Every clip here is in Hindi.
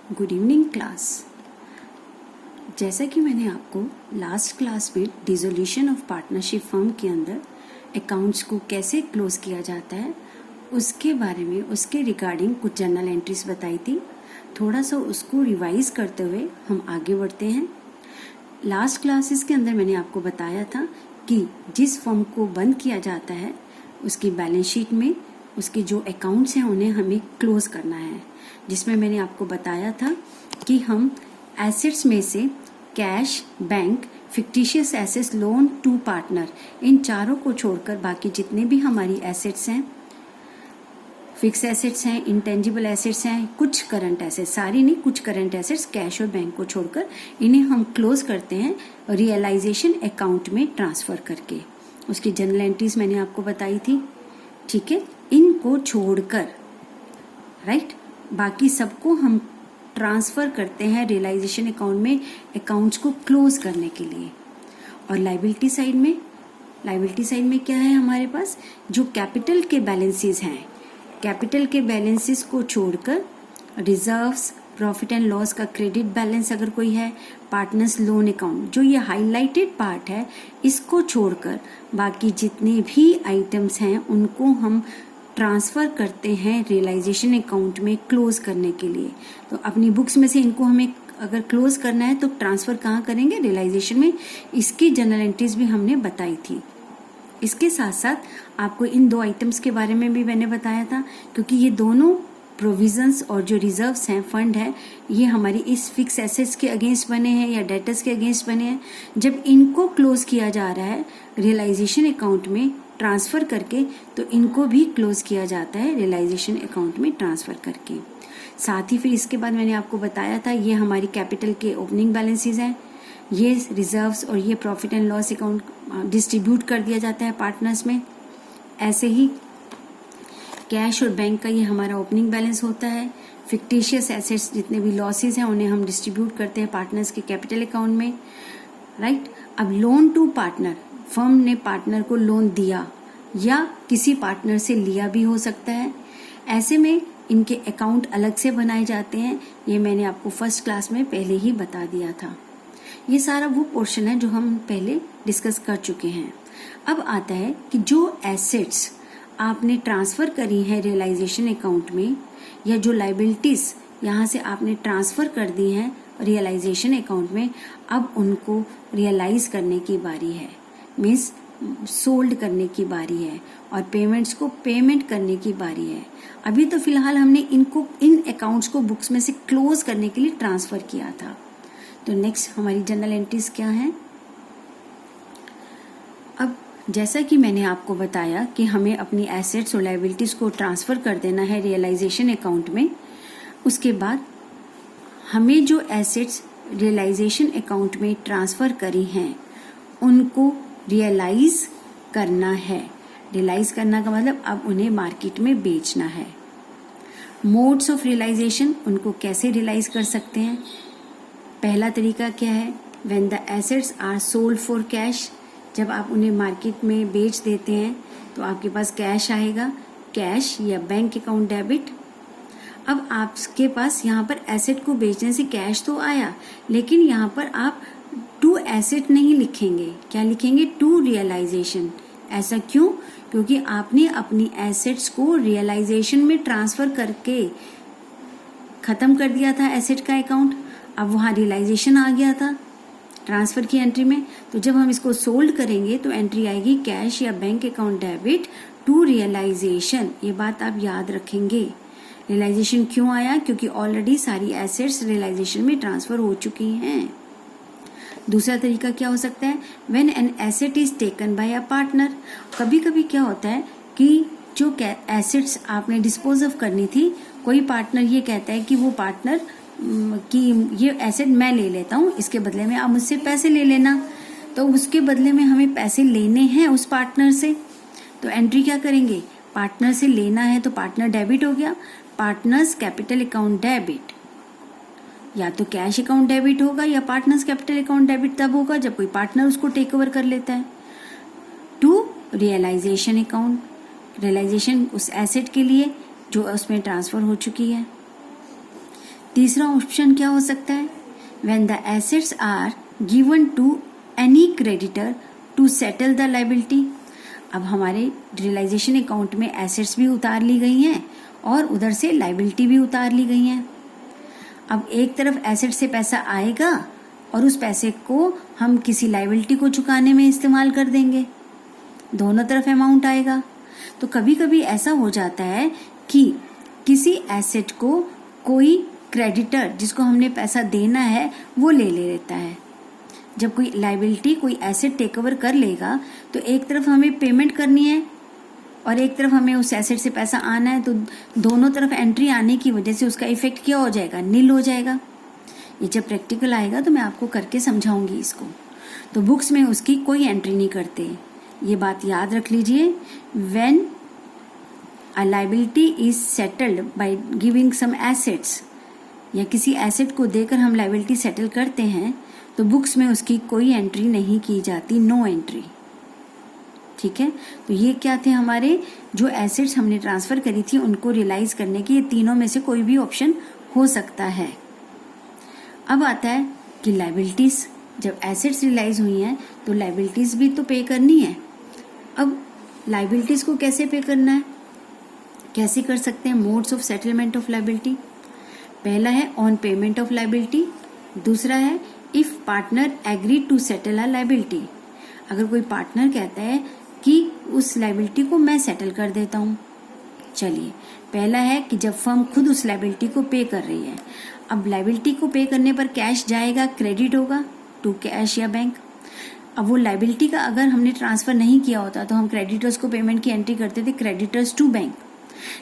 Good evening class. जैसा कि मैंने आपको लास्ट क्लास में डिसोल्यूशन ऑफ पार्टनरशिप फर्म के अंदर अकाउंट्स को कैसे क्लोज किया जाता है उसके बारे में, उसके रिगार्डिंग कुछ जर्नल एंट्रीज बताई थी। थोड़ा सा उसको रिवाइज करते हुए हम आगे बढ़ते हैं। लास्ट क्लासेस के अंदर मैंने आपको बताया था कि जिस फर्म को बंद किया जाता है उसकी बैलेंस शीट में उसके जो अकाउंट्स हैं उन्हें हमें क्लोज करना है, जिसमें मैंने आपको बताया था कि हम एसेट्स में से cash, bank, fictitious assets, loan to partner, इन चारों को छोड़कर बाकी जितने भी हमारी एसेट्स हैं, फिक्स एसेट्स हैं, इंटेंजिबल एसेट्स हैं, कुछ करंट एसेट्स, सारी नहीं कुछ करंट एसेट्स, कैश और बैंक को छोड़कर इन्हें हम क्लोज करते हैं रियलाइजेशन अकाउंट में ट्रांसफर करके। उसकी जनरल एंट्रीज मैंने आपको बताई थी, ठीक है। इनको छोड़कर राइट बाकी सबको हम ट्रांसफर करते हैं रियलाइजेशन अकाउंट में अकाउंट्स को क्लोज करने के लिए। और लायबिलिटी साइड में क्या है हमारे पास, जो कैपिटल के बैलेंसेस हैं, कैपिटल के बैलेंसेस को छोड़कर रिजर्व्स, प्रॉफिट एंड लॉस का क्रेडिट बैलेंस अगर कोई है, पार्टनर्स लोन अकाउंट, जो ये हाईलाइटेड पार्ट है, इसको छोड़कर बाकी जितने भी आइटम्स हैं उनको हम ट्रांसफ़र करते हैं रियलाइजेशन अकाउंट में क्लोज करने के लिए। तो अपनी बुक्स में से इनको हमें अगर क्लोज करना है तो ट्रांसफ़र कहाँ करेंगे, रियलाइजेशन में। इसकी जनरल एंट्रीज भी हमने बताई थी। इसके साथ साथ आपको इन दो आइटम्स के बारे में भी मैंने बताया था, क्योंकि ये दोनों प्रोविजंस और जो रिजर्व्स हैं, फंड है, ये हमारी इस फिक्स एसेट्स के अगेंस्ट बने हैं या डेटर्स के अगेंस्ट बने हैं। जब इनको क्लोज किया जा रहा है रियलाइजेशन अकाउंट में ट्रांसफ़र करके, तो इनको भी क्लोज किया जाता है रियलाइजेशन अकाउंट में ट्रांसफ़र करके। साथ ही फिर इसके बाद मैंने आपको बताया था ये हमारी कैपिटल के ओपनिंग बैलेंसेस हैं, ये रिजर्व्स और ये profit and loss account distribute कर दिया जाता है पार्टनर्स में। ऐसे ही कैश और बैंक का ये हमारा ओपनिंग बैलेंस होता है। फिक्टिशियस एसेट्स जितने भी लॉसेस हैं उन्हें हम डिस्ट्रीब्यूट करते हैं पार्टनर्स के कैपिटल अकाउंट में, राइट। अब लोन टू पार्टनर, फर्म ने पार्टनर को लोन दिया या किसी पार्टनर से लिया भी हो सकता है, ऐसे में इनके अकाउंट अलग से बनाए जाते हैं। ये मैंने आपको फर्स्ट क्लास में पहले ही बता दिया था। ये सारा वो पोर्शन है जो हम पहले डिस्कस कर चुके हैं। अब आता है कि जो एसेट्स आपने ट्रांसफ़र करी है रियलाइजेशन अकाउंट में, या जो लायबिलिटीज़ यहाँ से आपने ट्रांसफ़र कर दी हैं रियलाइजेशन अकाउंट में, अब उनको रियलाइज़ करने की बारी है, मीन्स सोल्ड करने की बारी है, और पेमेंट्स को पेमेंट करने की बारी है। अभी तो फिलहाल हमने इन अकाउंट्स को बुक्स में से क्लोज करने के लिए ट्रांसफ़र किया था। तो नेक्स्ट हमारी जनरल एंट्रीज क्या हैं। अब जैसा कि मैंने आपको बताया कि हमें अपनी एसेट्स और लायबिलिटीज़ को ट्रांसफ़र कर देना है रियलाइजेशन अकाउंट में, उसके बाद हमें जो एसेट्स रियलाइजेशन अकाउंट में ट्रांसफ़र करी हैं उनको रियलाइज़ करना है। रियलाइज़ करना का मतलब अब उन्हें मार्केट में बेचना है। मोड्स ऑफ रियलाइजेशन, उनको कैसे रियलाइज़ कर सकते हैं। पहला तरीका क्या है, when the assets are sold for cash, जब आप उन्हें मार्केट में बेच देते हैं तो आपके पास कैश आएगा, कैश या बैंक अकाउंट डेबिट। अब आपके पास यहाँ पर एसेट को बेचने से कैश तो आया, लेकिन यहाँ पर आप टू एसेट नहीं लिखेंगे, क्या लिखेंगे, टू रियलाइजेशन। ऐसा क्यों, क्योंकि आपने अपनी एसेट्स को रियलाइजेशन में ट्रांसफ़र करके ख़त्म कर दिया था एसेट का अकाउंट। अब वहाँ रियलाइजेशन आ गया था ट्रांसफ़र की एंट्री में, तो जब हम इसको सोल्ड करेंगे तो एंट्री आएगी कैश या bank account debit to realisation. ये बात आप याद रखेंगे। रियलाइजेशन क्यों आया, क्योंकि ऑलरेडी सारी एसेट्स रियलाइजेशन में ट्रांसफ़र हो चुकी हैं। दूसरा तरीका क्या हो सकता है, when an asset is taken by a partner. कभी कभी क्या होता है कि जो एसेट्स आपने डिस्पोज ऑफ करनी थी, कोई पार्टनर ये कहता है कि वो पार्टनर कि ये एसेट मैं ले लेता हूँ, इसके बदले में आप मुझसे पैसे ले लेना। तो उसके बदले में हमें पैसे लेने हैं उस पार्टनर से, तो एंट्री क्या करेंगे, पार्टनर से लेना है तो पार्टनर डेबिट हो गया, पार्टनर्स कैपिटल अकाउंट डेबिट। या तो कैश अकाउंट डेबिट होगा या पार्टनर्स कैपिटल अकाउंट डेबिट तब होगा जब कोई पार्टनर उसको टेक ओवर कर लेता है। टू रियलाइजेशन अकाउंट, रियलाइजेशन उस एसेट के लिए जो उसमें ट्रांसफ़र हो चुकी है। तीसरा ऑप्शन क्या हो सकता है, when the assets are given to any creditor to settle the liability. अब हमारे रियलाइजेशन अकाउंट में एसेट्स भी उतार ली गई हैं और उधर से लायबिलिटी भी उतार ली गई हैं। अब एक तरफ एसेट से पैसा आएगा और उस पैसे को हम किसी लायबिलिटी को चुकाने में इस्तेमाल कर देंगे, दोनों तरफ अमाउंट आएगा। तो कभी कभी ऐसा हो जाता है कि किसी एसेट को कोई क्रेडिटर जिसको हमने पैसा देना है वो ले लेता है। जब कोई लायबिलिटी कोई एसेट टेक ओवर कर लेगा तो एक तरफ हमें पेमेंट करनी है और एक तरफ हमें उस एसेट से पैसा आना है, तो दोनों तरफ एंट्री आने की वजह से उसका इफेक्ट क्या हो जाएगा, नील हो जाएगा। ये जब प्रैक्टिकल आएगा तो मैं आपको करके समझाऊंगी इसको। तो बुक्स में उसकी कोई एंट्री नहीं करते, ये बात याद रख लीजिए। When a liability is settled by giving some assets, या किसी एसेट को देकर हम लायबिलिटी सेटल करते हैं तो बुक्स में उसकी कोई एंट्री नहीं की जाती, नो एंट्री। ठीक है, तो ये क्या थे हमारे जो एसेट्स हमने ट्रांसफर करी थी उनको रियलाइज करने की, ये तीनों में से कोई भी ऑप्शन हो सकता है। अब आता है कि लायबिलिटीज, जब एसेट्स रियलाइज हुई हैं तो लायबिलिटीज भी तो पे करनी है। अब लायबिलिटीज को कैसे पे करना है, कैसे कर सकते हैं, modes of settlement of liability. पहला है ऑन पेमेंट ऑफ लायबिलिटी, दूसरा है if partner agree to settle a liability. अगर कोई पार्टनर कहता है कि उस लायबिलिटी को मैं सेटल कर देता हूँ। चलिए, पहला है कि जब फर्म खुद उस लायबिलिटी को पे कर रही है। अब लायबिलिटी को पे करने पर कैश जाएगा, क्रेडिट होगा टू कैश या बैंक। अब वो लायबिलिटी का अगर हमने ट्रांसफर नहीं किया होता तो हम क्रेडिटर्स को पेमेंट की एंट्री करते थे, क्रेडिटर्स टू बैंक।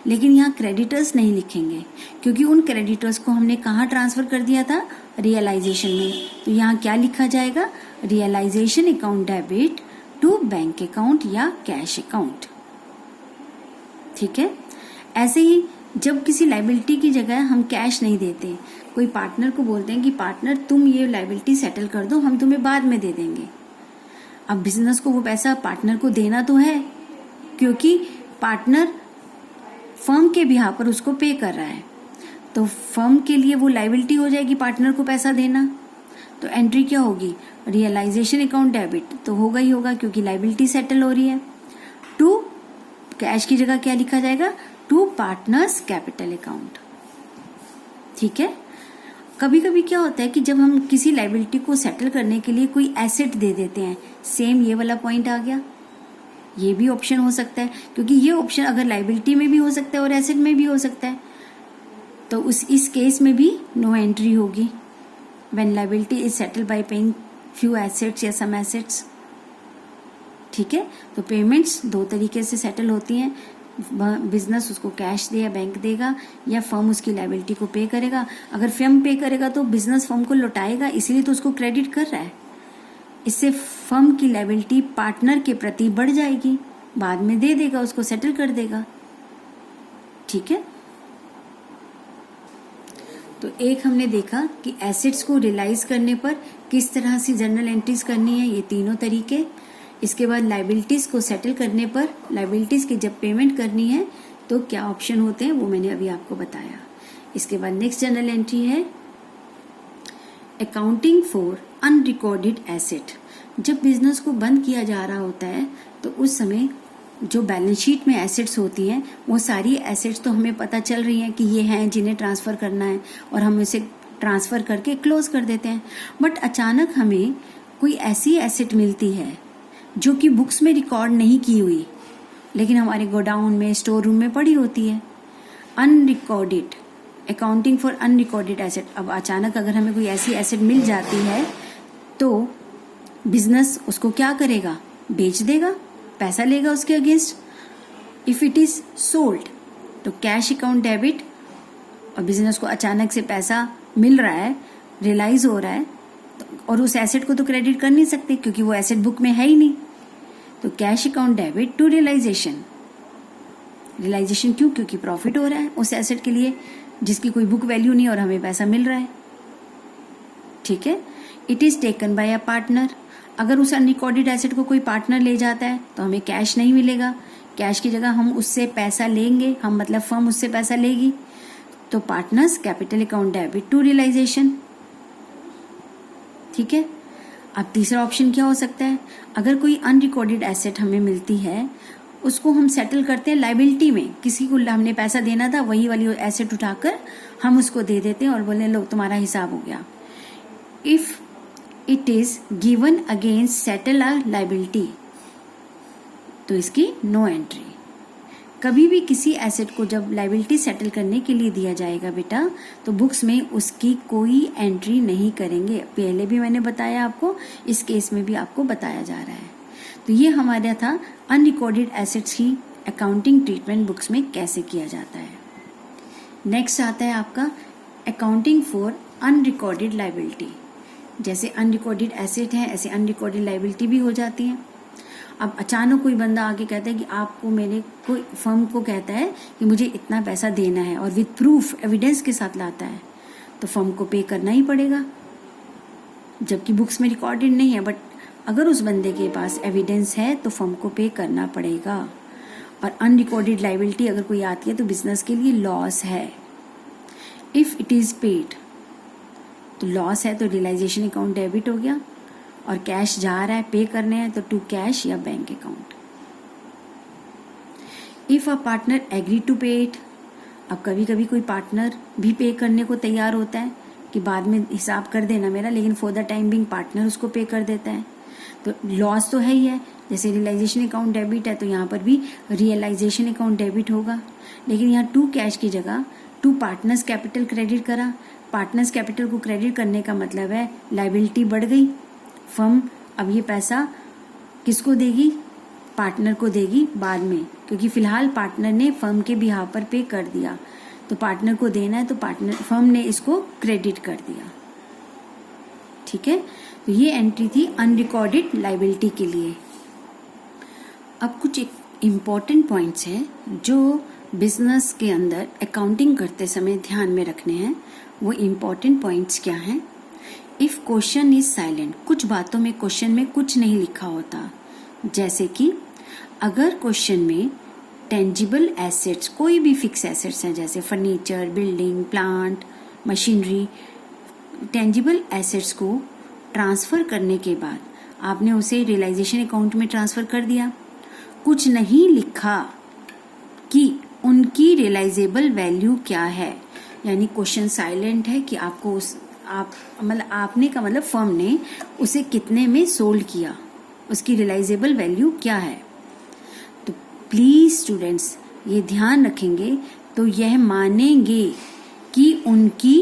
लेकिन यहाँ क्रेडिटर्स नहीं लिखेंगे क्योंकि उन क्रेडिटर्स को हमने कहाँ ट्रांसफर कर दिया था, रियलाइजेशन में। तो यहाँ क्या लिखा जाएगा, realisation account debit to bank account या कैश अकाउंट। ठीक है, ऐसे ही जब किसी लायबिलिटी की जगह हम कैश नहीं देते, कोई पार्टनर को बोलते हैं कि पार्टनर तुम ये लायबिलिटी सेटल कर दो, हम तुम्हें बाद में दे देंगे। अब बिजनेस को वो पैसा पार्टनर को देना तो है क्योंकि पार्टनर फर्म के बिहाफ पर उसको पे कर रहा है, तो फर्म के लिए वो लायबिलिटी हो जाएगी पार्टनर को पैसा देना। तो एंट्री क्या होगी, रियलाइजेशन अकाउंट डेबिट तो होगा ही होगा क्योंकि लायबिलिटी सेटल हो रही है। टू कैश की जगह क्या लिखा जाएगा, टू पार्टनर्स कैपिटल अकाउंट। ठीक है, कभी कभी क्या होता है कि जब हम किसी लायबिलिटी को सेटल करने के लिए कोई एसेट दे देते हैं, सेम ये वाला पॉइंट आ गया, ये भी ऑप्शन हो सकता है क्योंकि ये ऑप्शन अगर लायबिलिटी में भी हो सकता है और एसेट में भी हो सकता है। तो इस केस में भी नो एंट्री होगी when liability is settle bye paying few assets या सम एसेट्स। ठीक है, तो पेमेंट्स दो तरीके से सेटल होती हैं, बिजनेस उसको कैश दे या बैंक देगा या फर्म उसकी लायबिलिटी को पे करेगा। अगर फर्म पे करेगा तो बिजनेस फर्म को लौटाएगा, इसीलिए तो उसको क्रेडिट कर रहा है। इससे फर्म की लायबिलिटी पार्टनर के प्रति बढ़ जाएगी, बाद में दे देगा, उसको सेटल कर देगा। ठीक है, तो एक हमने देखा कि एसेट्स को रियलाइज करने पर किस तरह से जर्नल एंट्रीज करनी है, ये तीनों तरीके। इसके बाद लायबिलिटीज को सेटल करने पर, लायबिलिटीज की जब पेमेंट करनी है तो क्या ऑप्शन होते हैं वो मैंने अभी आपको बताया। इसके बाद नेक्स्ट जर्नल एंट्री है अकाउंटिंग फॉर अनरिकॉर्डेड एसेट। जब बिजनेस को बंद किया जा रहा होता है तो उस समय जो बैलेंस शीट में एसेट्स होती हैं वो सारी एसेट्स तो हमें पता चल रही हैं कि ये हैं जिन्हें ट्रांसफ़र करना है और हम इसे ट्रांसफ़र करके क्लोज कर देते हैं। बट अचानक हमें कोई ऐसी एसेट मिलती है जो कि बुक्स में रिकॉर्ड नहीं की हुई लेकिन हमारे गोडाउन में, स्टोर रूम में पड़ी होती है, unrecorded, accounting for unrecorded asset. अब अचानक अगर हमें कोई ऐसी एसेट मिल जाती है तो बिजनेस उसको क्या करेगा, बेच देगा, पैसा लेगा उसके against. If it is sold तो कैश अकाउंट डेबिट, और बिजनेस को अचानक से पैसा मिल रहा है, रियलाइज हो रहा है, और उस एसेट को तो क्रेडिट कर नहीं सकते क्योंकि वो एसेट बुक में है ही नहीं, तो cash account debit to realisation. Realisation क्यों, क्योंकि प्रॉफिट हो रहा है उस एसेट के लिए जिसकी कोई बुक वैल्यू नहीं और हमें पैसा मिल रहा है। ठीक है, it is taken by a partner. अगर उस अनरिकॉर्डेड एसेट को कोई पार्टनर ले जाता है तो हमें कैश नहीं मिलेगा, कैश की जगह हम उससे पैसा लेंगे, हम मतलब फर्म उससे पैसा लेगी। तो partners capital account debit to realisation. ठीक है। अब तीसरा ऑप्शन क्या हो सकता है, अगर कोई अनरिकॉर्डेड एसेट हमें मिलती है उसको हम सेटल करते हैं लाइबिलिटी में, किसी को हमने पैसा देना था वही वाली एसेट उठाकर हम उसको दे देते हैं और बोले लो तुम्हारा हिसाब हो गया। If it is given against settle a liability तो इसकी नो एंट्री। कभी भी किसी एसेट को जब लाइबिलिटी सेटल करने के लिए दिया जाएगा बेटा तो बुक्स में उसकी कोई एंट्री नहीं करेंगे। पहले भी मैंने बताया आपको, इस केस में भी आपको बताया जा रहा है। तो ये हमारा था अनरिकॉर्डेड एसेट्स की अकाउंटिंग ट्रीटमेंट बुक्स में कैसे किया जाता है। नेक्स्ट आता है आपका अकाउंटिंग फॉर अनरिकॉर्डेड लाइबिलिटी। जैसे अनरिकॉर्डेड एसेट है ऐसे अनरिकॉर्डेड लाइबिलिटी भी हो जाती है। अब अचानक कोई बंदा आके कहता है कि आपको मेरे कोई फर्म को कहता है कि मुझे इतना पैसा देना है और विद प्रूफ एविडेंस के साथ लाता है तो फर्म को पे करना ही पड़ेगा, जबकि बुक्स में रिकॉर्डेड नहीं है। बट अगर उस बंदे के पास एविडेंस है तो फर्म को पे करना पड़ेगा। और अनरिकॉर्डेड लाइबिलिटी अगर कोई आती है तो बिजनेस के लिए लॉस है। इफ इट इज पेड तो लॉस है तो रियलाइजेशन अकाउंट डेबिट हो गया, और कैश जा रहा है पे करने हैं तो टू कैश या bank account. If a partner agree to pay it, अब कभी कभी कोई पार्टनर भी पे करने को तैयार होता है कि बाद में हिसाब कर देना मेरा, लेकिन for the time being partner उसको पे कर देता है तो लॉस तो है ही है। जैसे रियलाइजेशन अकाउंट डेबिट है तो यहाँ पर भी रियलाइजेशन अकाउंट डेबिट होगा, लेकिन यहाँ टू कैश की जगह टू पार्टनर्स कैपिटल क्रेडिट करा। पार्टनर्स कैपिटल को क्रेडिट करने का मतलब है लाइबिलिटी बढ़ गई। फर्म अब ये पैसा किसको देगी, पार्टनर को देगी बाद में, क्योंकि फिलहाल पार्टनर ने फर्म के बिहाव पर पे कर दिया तो पार्टनर को देना है तो पार्टनर फर्म ने इसको क्रेडिट कर दिया। ठीक है, तो ये एंट्री थी अनरिकॉर्डेड लाइबिलिटी के लिए। अब कुछ इम्पोर्टेंट पॉइंट्स हैं जो बिजनेस के अंदर अकाउंटिंग करते समय ध्यान में रखने हैं। वो इम्पोर्टेंट पॉइंट्स क्या हैं। इफ क्वेश्चन इज साइलेंट, कुछ बातों में क्वेश्चन में कुछ नहीं लिखा होता, जैसे कि अगर क्वेश्चन में टेंजिबल एसेट्स, कोई भी फिक्स एसेट्स हैं जैसे furniture, building, plant, machinery, tangible assets को ट्रांसफर करने के बाद आपने उसे रियलाइजेशन अकाउंट में ट्रांसफर कर दिया, कुछ नहीं लिखा कि उनकी रियलाइजेबल वैल्यू क्या है, यानी क्वेश्चन साइलेंट है कि आपको आपने का मतलब फर्म ने उसे कितने में सोल्ड किया, उसकी रियलाइजेबल वैल्यू क्या है। तो प्लीज स्टूडेंट्स ये ध्यान रखेंगे तो यह मानेंगे कि उनकी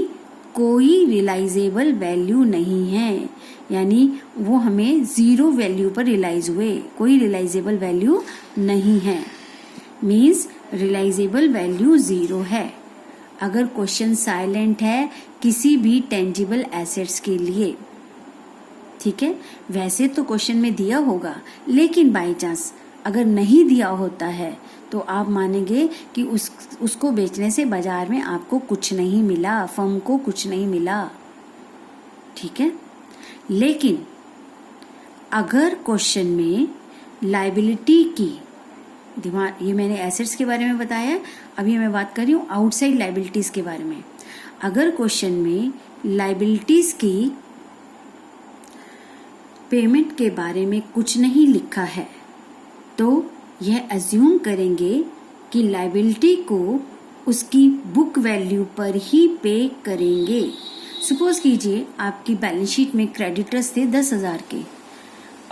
कोई रियलाइजेबल वैल्यू नहीं है, यानी वो हमें जीरो वैल्यू पर रियलाइज हुए, कोई रियलाइजेबल वैल्यू नहीं है, मीन्स रियलाइजेबल वैल्यू जीरो है। अगर क्वेश्चन साइलेंट है किसी भी टेंजिबल एसेट्स के लिए, ठीक है। वैसे तो क्वेश्चन में दिया होगा, लेकिन बाय चांस अगर नहीं दिया होता है तो आप मानेंगे कि उसको बेचने से बाजार में आपको कुछ नहीं मिला, फर्म को कुछ नहीं मिला, ठीक है। लेकिन अगर क्वेश्चन में लायबिलिटी की, ये मैंने एसेट्स के बारे में बताया, अभी मैं बात कर रही हूँ आउटसाइड लायबिलिटीज के बारे में। अगर क्वेश्चन में लायबिलिटीज की पेमेंट के बारे में कुछ नहीं लिखा है तो यह अज्यूम करेंगे कि लायबिलिटी को उसकी बुक वैल्यू पर ही पे करेंगे। सपोज कीजिए आपकी बैलेंस शीट में क्रेडिटर्स थे 10,000 के,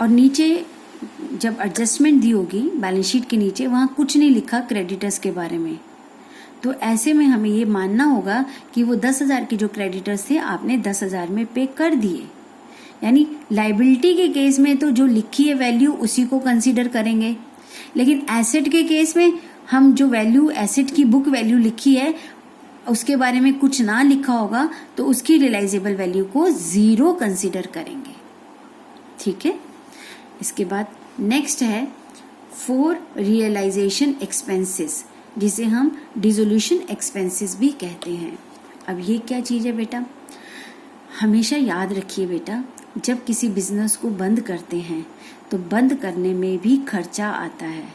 और नीचे जब एडजस्टमेंट दी होगी बैलेंस शीट के नीचे वहाँ कुछ नहीं लिखा क्रेडिटर्स के बारे में, तो ऐसे में हमें ये मानना होगा कि वो 10,000 के जो क्रेडिटर्स थे आपने 10,000 में पे कर दिए। यानी लायबिलिटी के केस में तो जो लिखी है वैल्यू उसी को कंसीडर करेंगे, लेकिन एसेट के केस में हम जो वैल्यू एसेट की बुक वैल्यू लिखी है उसके बारे में कुछ ना लिखा होगा तो उसकी रियलाइजेबल वैल्यू को जीरो कंसीडर करेंगे, ठीक है। इसके बाद नेक्स्ट है फॉर रियलाइजेशन एक्सपेंसेस, जिसे हम डिसोल्यूशन एक्सपेंसेस भी कहते हैं। अब ये क्या चीज़ है बेटा, हमेशा याद रखिए बेटा, जब किसी बिजनेस को बंद करते हैं तो बंद करने में भी खर्चा आता है।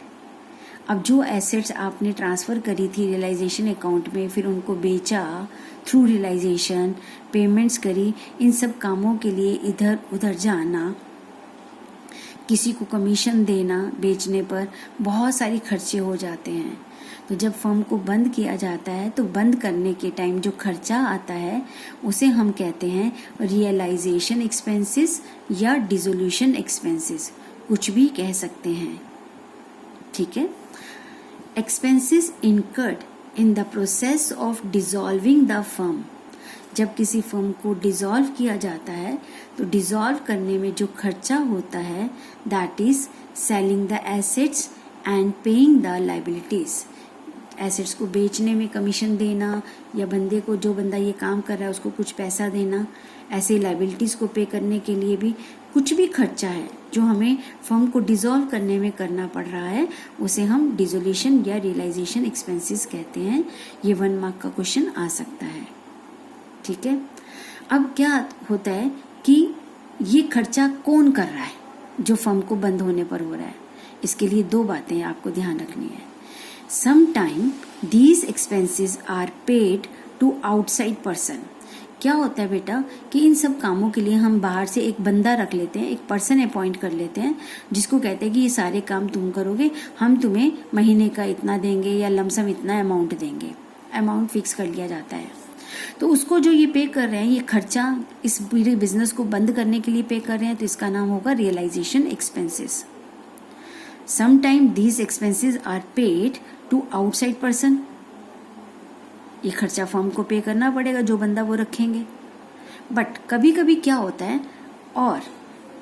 अब जो एसेट्स आपने ट्रांसफ़र करी थी रियलाइजेशन अकाउंट में, फिर उनको बेचा थ्रू रियलाइजेशन, पेमेंट्स करी, इन सब कामों के लिए इधर उधर जाना, किसी को कमीशन देना बेचने पर, बहुत सारी खर्चे हो जाते हैं। तो जब फर्म को बंद किया जाता है तो बंद करने के टाइम जो खर्चा आता है उसे हम कहते हैं रियलाइजेशन एक्सपेंसेस या डिसोल्यूशन एक्सपेंसेस, कुछ भी कह सकते हैं। ठीक है। Expenses incurred in the process of dissolving the firm, जब किसी फर्म को डिसॉल्व किया जाता है तो डिसॉल्व करने में जो खर्चा होता है that is selling the assets and paying the liabilities. Assets को बेचने में कमीशन देना या बंदे को, जो बंदा ये काम कर रहा है उसको कुछ पैसा देना, ऐसे लायबिलिटीज को पे करने के लिए भी कुछ भी खर्चा है जो हमें फर्म को डिसॉल्व करने में करना पड़ रहा है उसे हम डिसोल्यूशन या रियलाइजेशन एक्सपेंसेस कहते हैं। ये 1 मार्क का क्वेश्चन आ सकता है। ठीक है। अब क्या होता है कि ये खर्चा कौन कर रहा है जो फर्म को बंद होने पर हो रहा है, इसके लिए 2 बातें आपको ध्यान रखनी है। Sometime these expenses are paid to outside person. क्या होता है बेटा कि इन सब कामों के लिए हम बाहर से एक बंदा रख लेते हैं, एक पर्सन अपॉइंट कर लेते हैं जिसको कहते हैं कि ये सारे काम तुम करोगे, हम तुम्हें महीने का इतना देंगे या लमसम इतना अमाउंट देंगे, अमाउंट फिक्स कर लिया जाता है। तो उसको जो ये पे कर रहे हैं, ये खर्चा इस पूरे बिजनेस को बंद करने के लिए पे कर रहे हैं, तो इसका नाम होगा realisation expenses. Sometime these expenses are paid to outside person, ये खर्चा फर्म को पे करना पड़ेगा जो बंदा वो रखेंगे। बट कभी कभी क्या होता है, और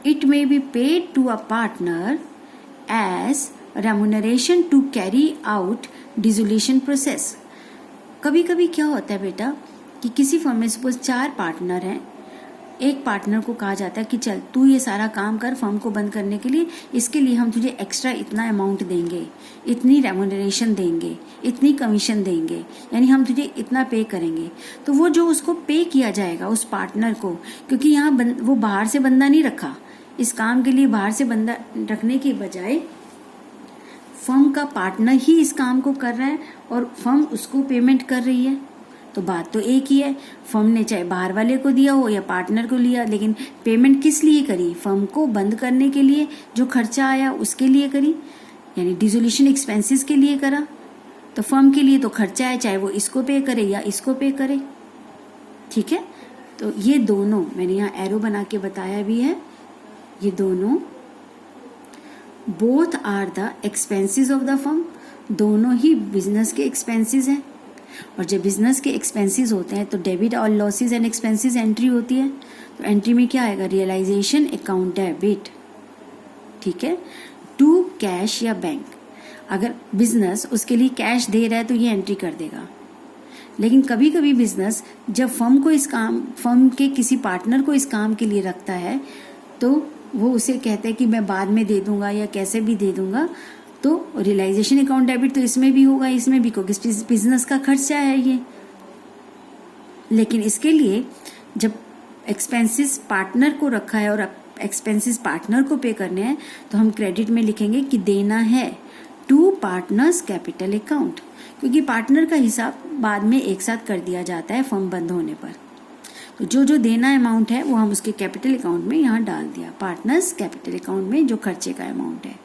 it may be paid to a partner as remuneration to carry out dissolution process. कभी कभी क्या होता है बेटा कि किसी फर्म में सपोज 4 पार्टनर हैं, एक पार्टनर को कहा जाता है कि चल तू ये सारा काम कर फर्म को बंद करने के लिए, इसके लिए हम तुझे एक्स्ट्रा इतना अमाउंट देंगे, इतनी रेम्यूनरेशन देंगे, इतनी कमीशन देंगे, यानी हम तुझे इतना पे करेंगे। तो वो जो उसको पे किया जाएगा उस पार्टनर को, क्योंकि यहाँ वो बाहर से बंदा नहीं रखा, इस काम के लिए बाहर से बंदा रखने के बजाय फर्म का पार्टनर ही इस काम को कर रहा है और फर्म उसको पेमेंट कर रही है, तो बात तो एक ही है। फर्म ने चाहे बाहर वाले को दिया हो या पार्टनर को लिया, लेकिन पेमेंट किस लिए करी? फर्म को बंद करने के लिए जो खर्चा आया उसके लिए करी, यानी डिसोल्यूशन एक्सपेंसेस के लिए करा। तो फर्म के लिए तो खर्चा है, चाहे वो इसको पे करे या इसको पे करे। ठीक है। तो ये दोनों मैंने यहाँ एरो बना के बताया भी है, ये दोनों both are the expenses of the firm, दोनों ही बिजनेस के एक्सपेंसेस हैं। और जब बिजनेस के एक्सपेंसेस होते हैं तो डेबिट और लॉसेस एंड एक्सपेंसेस एंट्री होती है। तो एंट्री में क्या आएगा? Realisation account debit. ठीक है। टू कैश या बैंक, अगर बिजनेस उसके लिए कैश दे रहा है तो ये एंट्री कर देगा। लेकिन कभी कभी बिजनेस जब फर्म के किसी पार्टनर को इस काम के लिए रखता है तो वो उसे कहते हैं कि मैं बाद में दे दूंगा या कैसे भी दे दूंगा, तो रियलाइजेशन अकाउंट डेबिट तो इसमें भी होगा, इसमें भी, क्योंकि बिजनेस का खर्चा है ये। लेकिन इसके लिए जब एक्सपेंसेस पार्टनर को रखा है और एक्सपेंसेस पार्टनर को पे करने हैं तो हम क्रेडिट में लिखेंगे कि देना है टू पार्टनर्स कैपिटल अकाउंट, क्योंकि पार्टनर का हिसाब बाद में एक साथ कर दिया जाता है फर्म बंद होने पर। तो जो देना अमाउंट है वो हम उसके कैपिटल अकाउंट में यहाँ डाल दिया, पार्टनर्स कैपिटल अकाउंट में जो खर्चे का अमाउंट है।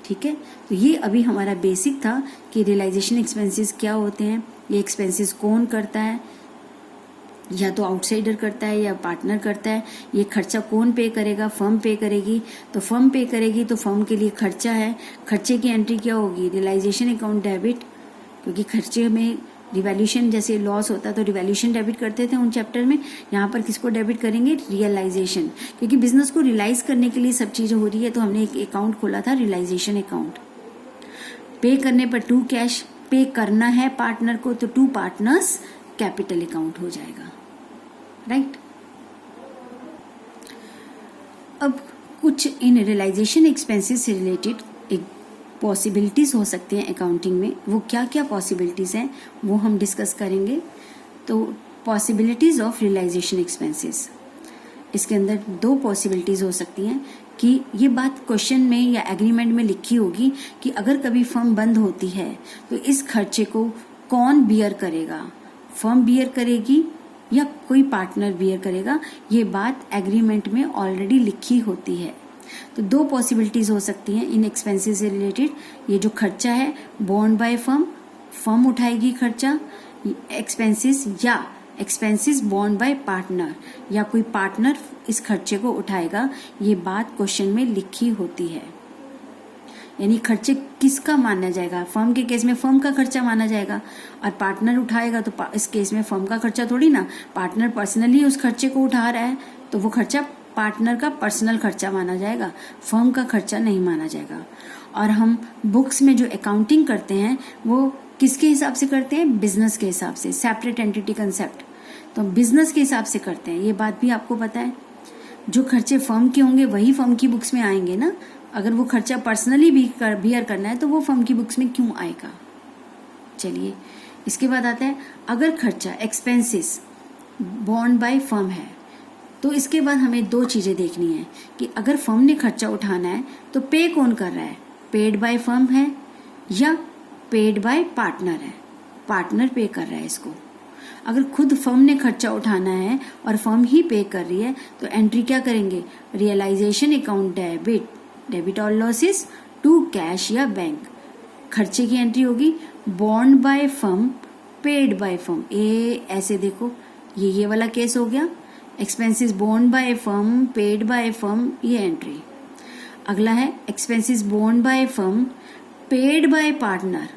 ठीक है। तो ये अभी हमारा बेसिक था कि रियलाइजेशन एक्सपेंसेस क्या होते हैं, ये एक्सपेंसेस कौन करता है, या तो आउटसाइडर करता है या पार्टनर करता है, ये खर्चा कौन पे करेगा? फर्म पे करेगी। तो फर्म पे करेगी तो फर्म के लिए खर्चा है, खर्चे की एंट्री क्या होगी? रियलाइजेशन अकाउंट डेबिट, क्योंकि खर्चे में रिवैल्यूशन जैसे लॉस होता है तो रिवैल्यूशन डेबिट करते थे उन चैप्टर में, यहाँ पर किसको डेबिट करेंगे? रियलाइजेशन, क्योंकि बिजनेस को रियलाइज करने के लिए सब चीज़ें हो रही है तो हमने एक अकाउंट खोला था रियलाइजेशन अकाउंट। पे करने पर टू कैश, पे करना है पार्टनर को तो टू पार्टनर्स कैपिटल अकाउंट हो जाएगा। राइट। अब कुछ इन रियलाइजेशन एक्सपेंसेस से रिलेटेड एक पॉसिबिलिटीज हो सकती हैं अकाउंटिंग में, वो क्या क्या पॉसिबिलिटीज हैं वो हम डिस्कस करेंगे। तो पॉसिबिलिटीज ऑफ रियलाइजेशन एक्सपेंसेस, इसके अंदर 2 पॉसिबिलिटीज हो सकती हैं कि ये बात क्वेश्चन में या एग्रीमेंट में लिखी होगी कि अगर कभी फर्म बंद होती है तो इस खर्चे को कौन बियर करेगा, फर्म बियर करेगी या कोई पार्टनर बियर करेगा। ये बात एग्रीमेंट में ऑलरेडी लिखी होती है। तो दो पॉसिबिलिटीज हो सकती हैं इन एक्सपेंसेस से रिलेटेड। ये जो खर्चा है बोर्न बाय फर्म, फर्म उठाएगी खर्चा एक्सपेंसेस, या एक्सपेंसेस बोर्न बाय पार्टनर, या कोई पार्टनर इस खर्चे को उठाएगा। ये बात क्वेश्चन में लिखी होती है। यानी खर्चे किसका माना जाएगा, फर्म के केस में फर्म का खर्चा माना जाएगा, और पार्टनर उठाएगा तो इस केस में फर्म का खर्चा थोड़ी ना, पार्टनर पर्सनली उस खर्चे को उठा रहा है तो वो खर्चा पार्टनर का पर्सनल खर्चा माना जाएगा, फर्म का खर्चा नहीं माना जाएगा। और हम बुक्स में जो अकाउंटिंग करते हैं वो किसके हिसाब से करते हैं, बिजनेस के हिसाब से, सेपरेट एंटिटी कंसेप्ट, तो बिजनेस के हिसाब से करते हैं। ये बात भी आपको पता है। जो खर्चे फर्म के होंगे वही फर्म की बुक्स में आएंगे ना। अगर वो खर्चा पर्सनली भी बियर करना है तो वो फर्म की बुक्स में क्यों आएगा। चलिए इसके बाद आता है, अगर खर्चा एक्सपेंसेस बोर्न बाय फर्म है तो इसके बाद हमें दो चीजें देखनी है कि अगर फर्म ने खर्चा उठाना है तो पे कौन कर रहा है, पेड बाय फर्म है या पेड बाय पार्टनर है, पार्टनर पे कर रहा है इसको। अगर खुद फर्म ने खर्चा उठाना है और फर्म ही पे कर रही है तो एंट्री क्या करेंगे, रियलाइजेशन अकाउंट डेबिट, डेबिट और लॉसेस टू कैश या बैंक। खर्चे की एंट्री होगी borne by firm, paid by firm. ऐसे देखो ये वाला केस हो गया, expenses borne by firm, paid by firm, ये एंट्री। अगला है expenses borne by firm, paid by partner.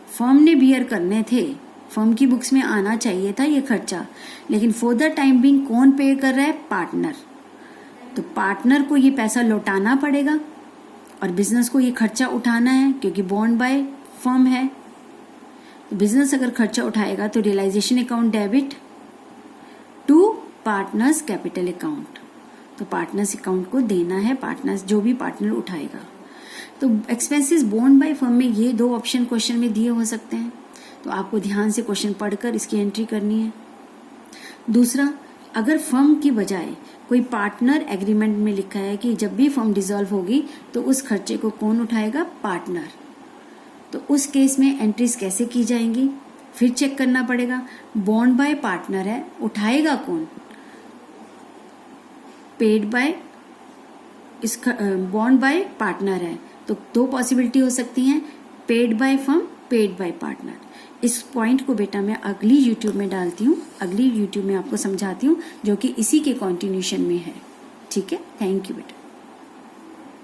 Firm ने बियर करने थे, फर्म की बुक्स में आना चाहिए था ये खर्चा, लेकिन फॉर द टाइम बिंग कौन पे कर रहा है, पार्टनर। तो पार्टनर को ये पैसा लौटाना पड़ेगा और बिजनेस को ये खर्चा उठाना है क्योंकि बोर्न बाय फर्म है। तो बिजनेस अगर खर्चा उठाएगा तो realisation account debit to partners capital account, तो पार्टनर्स अकाउंट को देना है, पार्टनर्स जो भी पार्टनर उठाएगा। तो एक्सपेंसेस बोर्न बाय फर्म में ये दो ऑप्शन क्वेश्चन में दिए हो सकते हैं, तो आपको ध्यान से क्वेश्चन पढ़कर इसकी एंट्री करनी है। दूसरा, अगर फर्म की बजाय कोई पार्टनर एग्रीमेंट में लिखा है कि जब भी फर्म डिसॉल्व होगी तो उस खर्चे को कौन उठाएगा, पार्टनर, तो उस केस में एंट्रीज कैसे की जाएंगी, फिर चेक करना पड़ेगा। बोर्न बाय पार्टनर है, उठाएगा कौन, paid by, borne by partner है, तो दो पॉसिबिलिटी हो सकती हैं, paid by firm, paid by partner. इस पॉइंट को बेटा मैं अगली यूट्यूब में डालती हूँ, अगली यूट्यूब में आपको समझाती हूँ जो कि इसी के कंटिन्यूशन में है। ठीक है, थैंक यू बेटा।